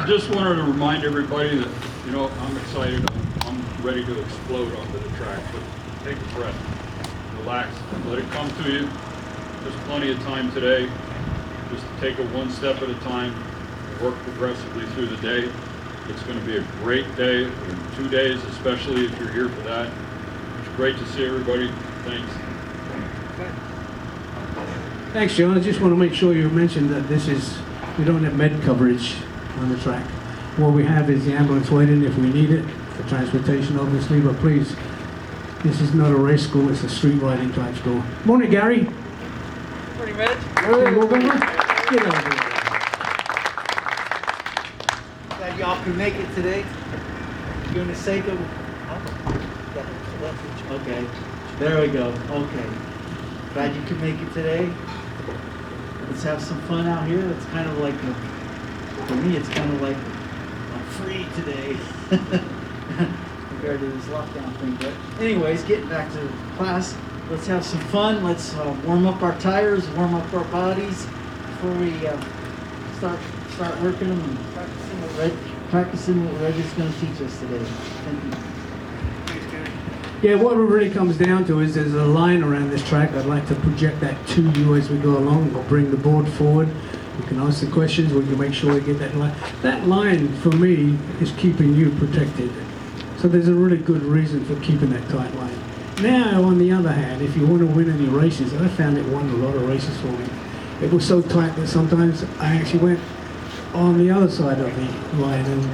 Just wanted to remind everybody that, you know, I'm excited. I'm ready to explode onto the track, but take a breath, relax, let it come to you. There's plenty of time today. Just take it one step at a time, work progressively through the day. It's going to be a great day, in 2 days, especially if you're here for that. It's great to see everybody. Thanks. Thanks, John. I just want to make sure you mentioned that we don't have med coverage on the track. What we have is the ambulance waiting if we need it, for transportation obviously, but please, this is not a race school, it's a street riding type school. Morning, Gary. Morning, Reg. Hey, welcome. Get over here. Glad y'all can make it today. You're gonna say the... Okay, there we go. Okay. Glad you could make it today. Let's have some fun out here. It's kind of like, for me, it's kind of like I'm free today compared to this lockdown thing. But anyways, getting back to class, let's have some fun. Let's warm up our tires, warm up our bodies before we start working them and practicing what Reg is going to teach us today. Thank you. Yeah, what it really comes down to is there's a line around this track. I'd like to project that to you as we go along. We'll bring the board forward. You can ask the questions. We can make sure we get that line. That line, for me, is keeping you protected. So there's a really good reason for keeping that tight line. Now, on the other hand, if you want to win any races, I found it won a lot of races for me. It was so tight that sometimes I actually went on the other side of the line, and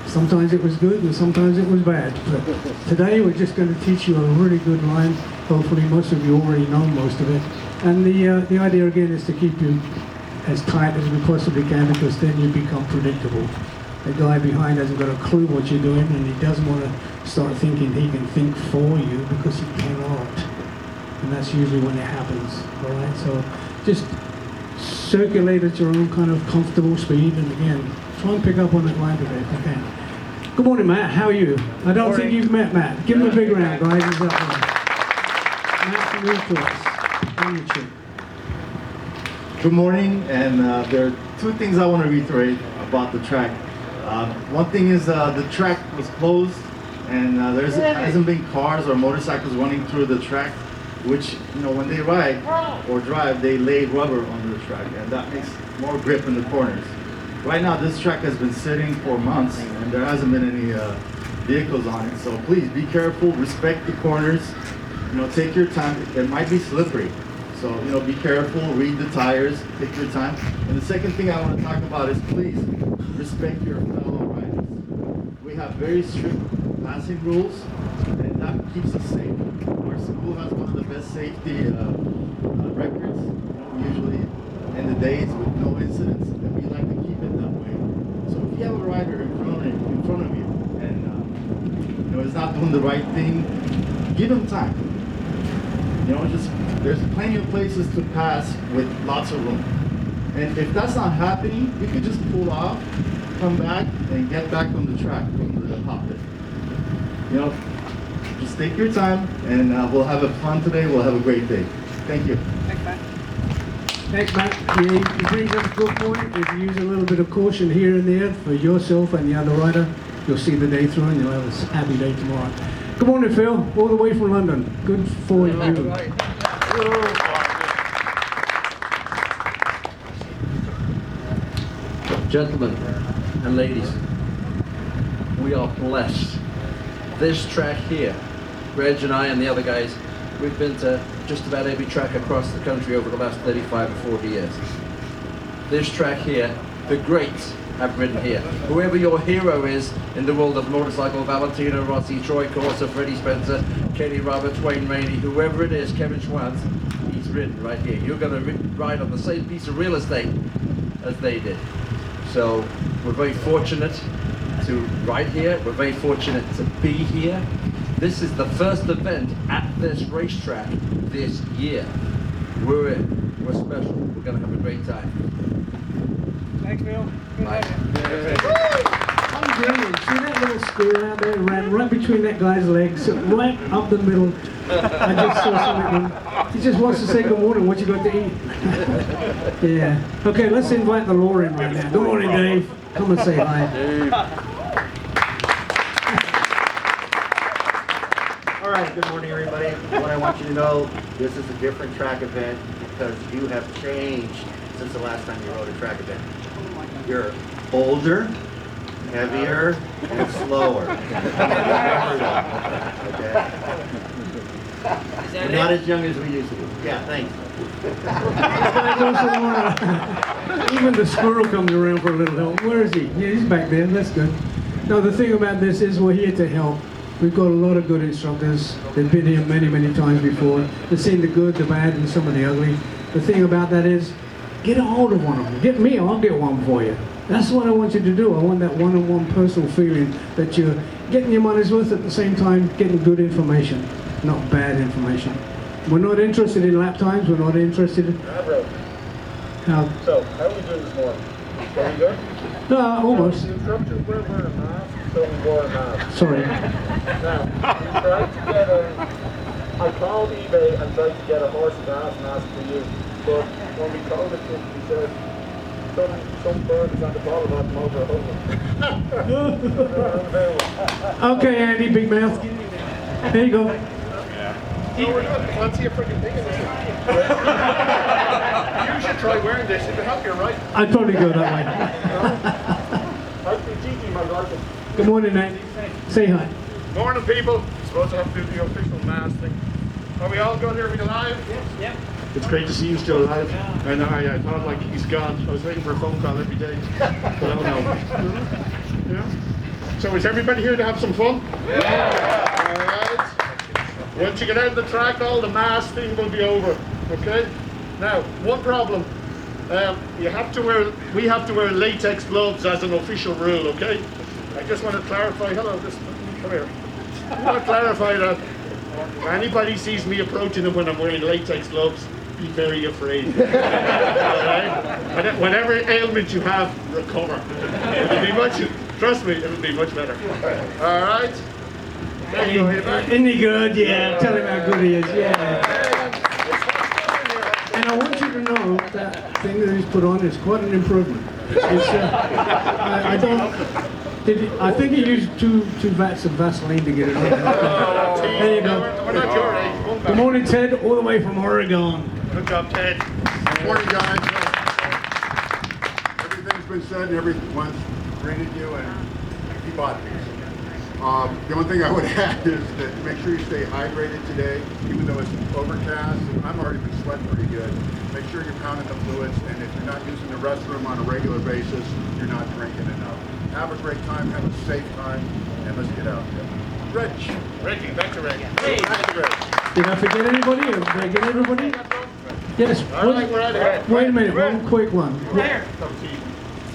sometimes it was good and sometimes it was bad. But today we're just going to teach you a really good line. Hopefully most of you already know most of it. And the idea again is to keep you as tight as we possibly can, because then you become predictable. The guy behind hasn't got a clue what you're doing, and he doesn't want to start thinking he can think for you, because he cannot. And that's usually when it happens. All right, so just circulate at your own kind of comfortable speed, and again, try and pick up on that line today if you can. Good morning, Matt. How are you? I don't think you've met Matt. Give him a big round, guys. He's up there. Matt's new to us. On your chin. Good morning, and there are two things I want to reiterate about the track. One thing is the track was closed, and there hasn't been cars or motorcycles running through the track, which, you know, when they ride or drive, they lay rubber on the track, and that makes more grip in the corners. Right now, this track has been sitting for months, and there hasn't been any vehicles on it. So please be careful, respect the corners. You know, take your time. It might be slippery, so you know, be careful. Read the tires. Take your time. And the second thing I want to talk about is please respect your fellow riders. We have very strict passing rules, and that keeps us safe. Our school has one of the best safety records. You know, we usually end the days with no incidents, and we like to keep it that way. So if you have a rider in front of you, and you know, is not doing the right thing, give him time. You know, there's plenty of places to pass with lots of room. And if that's not happening, you could just pull off, come back, and get back on the track from the cockpit. You know, just take your time, and we'll have a fun today. We'll have a great day. Thank you. Thanks, Matt. Thanks, Matt. You bring up a good point. If you use a little bit of caution here and there for yourself and the other rider, you'll see the day through and you'll have a happy day tomorrow. Good morning, Phil. All the way from London. Good for you. Gentlemen and ladies, we are blessed. This track here, Reg and I and the other guys, we've been to just about every track across the country over the last 35 or 40 years. This track here, the greats have ridden here. Whoever your hero is in the world of motorcycle, Valentino Rossi, Troy Corsa, Freddie Spencer, Kenny Roberts, Wayne Rainey, whoever it is, Kevin Schwantz, he's ridden right here. You're going to ride on the same piece of real estate as they did. So we're very fortunate to ride here. We're very fortunate to be here. This is the first event at this racetrack this year. We're special. We're going to have a great time. Thanks, Bill. Good Bye. having you. brilliant. See that little square out there ran right between that guy's legs, right up the middle. I just saw something. He just wants to say good morning. What you got to eat? Yeah. Okay, let's invite the law in right now. Good morning, Dave. Come and say hi. All right, good morning, everybody. What I want you to know, this is a different track event because you have changed since the last time you rode a track event. You're older, heavier, and slower. Remember that, okay? You're not as young as we used to be. Yeah, thanks. Even the squirrel comes around for a little help. Where is he? Yeah, he's back there. That's good. Now, the thing about this is we're here to help. We've got a lot of good instructors. They've been here many, many times before. They've seen the good, the bad, and some of the ugly. The thing about that is, get a hold of one of them. Get me, I'll get one for you. That's what I want you to do. I want that one-on-one personal feeling that you're getting your money's worth at the same time getting good information, not bad information. We're not interested in lap times. We're not interested in... How? So, how are we doing this morning? Very good? No, almost. The instructors were wearing a mask, so we wore a mask. Sorry. Now, we tried to get I called eBay and tried to get a horse and ass mask for you, but when we called it, we said, some bird is on the bottom of them over Okay, Andy, big mouth. There you go. No, we're not. Let's see a freaking thing in this. You should try wearing this. It'll help you, right? I'd probably go that way. I've been teaching my rifle. Good morning, Andy. Say hi. Morning, people. Supposed to have to do the official mask thing. Are we all good here? Are we alive? Yes. Yep. It's great to see you still alive. And I thought like he's gone. I was waiting for a phone call every day. But I don't know. Yeah. So is everybody here to have some fun? Yeah. All right. Once you get out of the track, all the mask thing will be over. Okay. Now, one problem. We have to wear latex gloves as an official rule. Okay. I just want to clarify. Hello. Come here. I want to clarify that. If anybody sees me approaching them when I'm wearing latex gloves, be very afraid. Alright? Whatever ailment you have, recover. It'll be much, trust me, it'll be much better. Alright? There you go, Isn't he good? Yeah, tell him how good he is. Yeah. And I want you to know that thing that he's put on is quite an improvement. It's, I think he used two vats of Vaseline to get it on. There you go. We're not your age. Good morning, Ted, all the way from Oregon. Good job, Ted. Good morning, guys. Everything's been said, everyone's greeted you, and keep on these. The only thing I would add is that make sure you stay hydrated today, even though it's overcast. And I'm already been sweating pretty good. Make sure you're pounding the fluids, and if you're not using the restroom on a regular basis, you're not drinking enough. Have a great time, have a safe time, and let's get out there. Reggie, back to Reggie. Hey. Did I forget anybody? Did I get everybody? Yes. All right, we're out of here. Wait a minute, one quick one.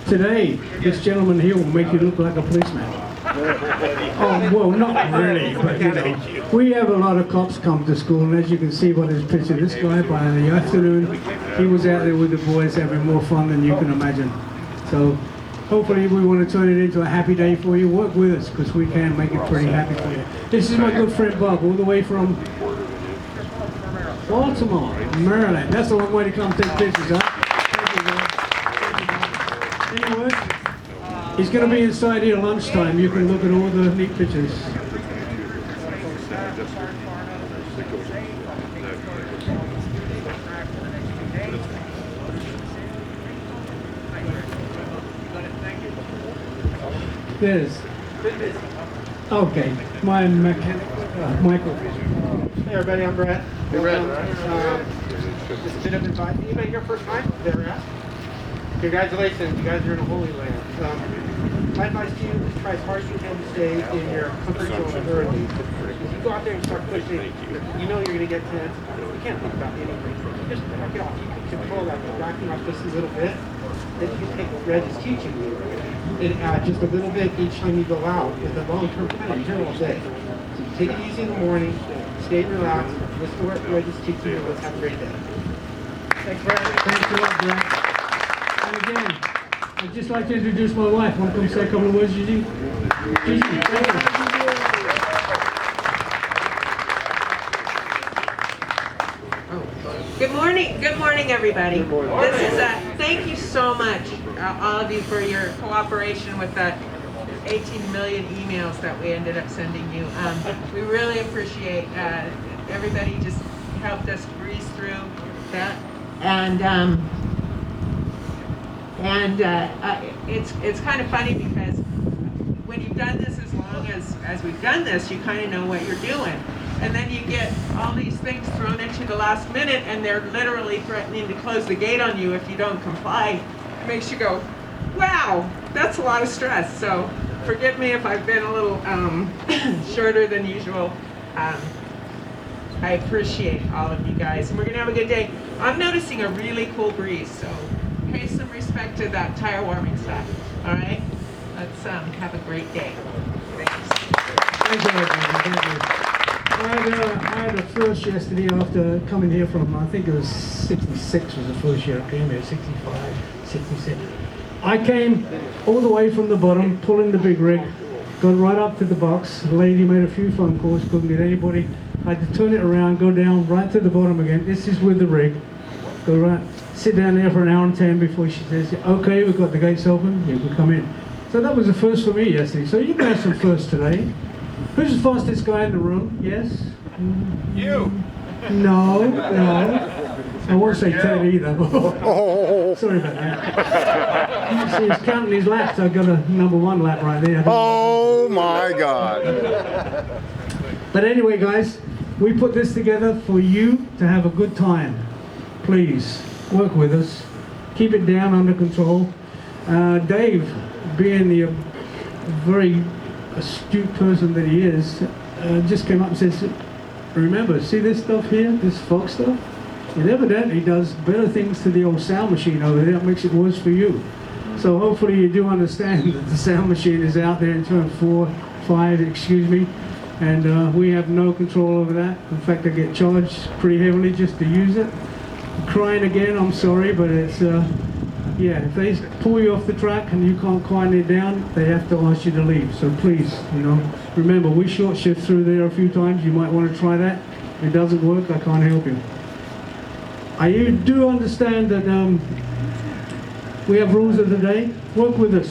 Today, this gentleman here will make you look like a policeman. Oh, well, not really, but you know. We have a lot of cops come to school, and as you can see by this picture, this guy by the afternoon, he was out there with the boys having more fun than you can imagine. So, hopefully we want to turn it into a happy day for you. Work with us, because we can make it pretty happy for you. This is my good friend Bob, all the way from Baltimore, Maryland. That's a long way to come take pictures, huh? Thank you, Bob. Anyway, he's going to be inside here lunchtime. You can look at all the neat pictures. There's. Okay, my mechanic, Michael. Hey everybody, I'm Brett. Hey, Brett. Just a bit of advice. Anybody here first time? There, yeah. Congratulations, you guys are in a holy land. My advice to you is try as hard as you can to stay in your comfort zone early. If you go out there and start pushing, you know you're going to get tense. You can't think about anything. Just knock it off. You can control that by backing off just a little bit. Then you can take what Reg is teaching you and add just a little bit each time you go out with a long-term plan. You're here all day. So you take it easy in the morning, stay relaxed, listen to what Reg is teaching you, and let's have a great day. Thanks, Brad. Thanks a lot, Brad. And again, I'd just like to introduce my wife. Want to come say a couple of words, Gigi? Gigi, thank you. Good morning, everybody. This is thank you so much, all of you, for your cooperation with that 18 million emails that we ended up sending you. We really appreciate everybody just helped us breeze through that, and it's kind of funny because when you've done this as long as we've done this, you kind of know what you're doing. And then you get all these things thrown into the last minute, and they're literally threatening to close the gate on you if you don't comply. It makes you go, wow, that's a lot of stress. So forgive me if I've been a little shorter than usual. I appreciate all of you guys, and we're gonna have a good day. I'm noticing a really cool breeze, so pay some respect to that tire warming stuff, all right? Let's have a great day. Thanks. Thank you, everyone. Thank you. I had a first yesterday after coming here from, I think it was 66 was the first year I came here, 65, 66. I came all the way from the bottom, pulling the big rig, got right up to the box. The lady made a few phone calls, couldn't get anybody. I had to turn it around, go down right to the bottom again. This is with the rig. Go right, sit down there for an hour and 10 before she says, okay, we've got the gates open, you can come in. So that was the first for me yesterday. So you can have some first today. Who's the fastest guy in the room? Yes? You! No, no. I won't say Ted either. Sorry about that. You see, he's counting his laps. I've got a #1 lap right there. Oh my God. But anyway, guys, we put this together for you to have a good time. Please, work with us. Keep it down, under control. Dave, being the very astute person that he is, just came up and says, remember, see this stuff here, this folk stuff? It evidently does better things to the old sound machine over there. It makes it worse for you. So hopefully you do understand that the sound machine is out there in turn 4, 5, excuse me, and we have no control over that. In fact, I get charged pretty heavily just to use it. I'm crying again, I'm sorry, but it's yeah, if they pull you off the track and you can't quieten it down, they have to ask you to leave. So please, remember, we short shift through there a few times. You might want to try that. If it doesn't work, I can't help you. I do understand that we have rules of the day. Work with us.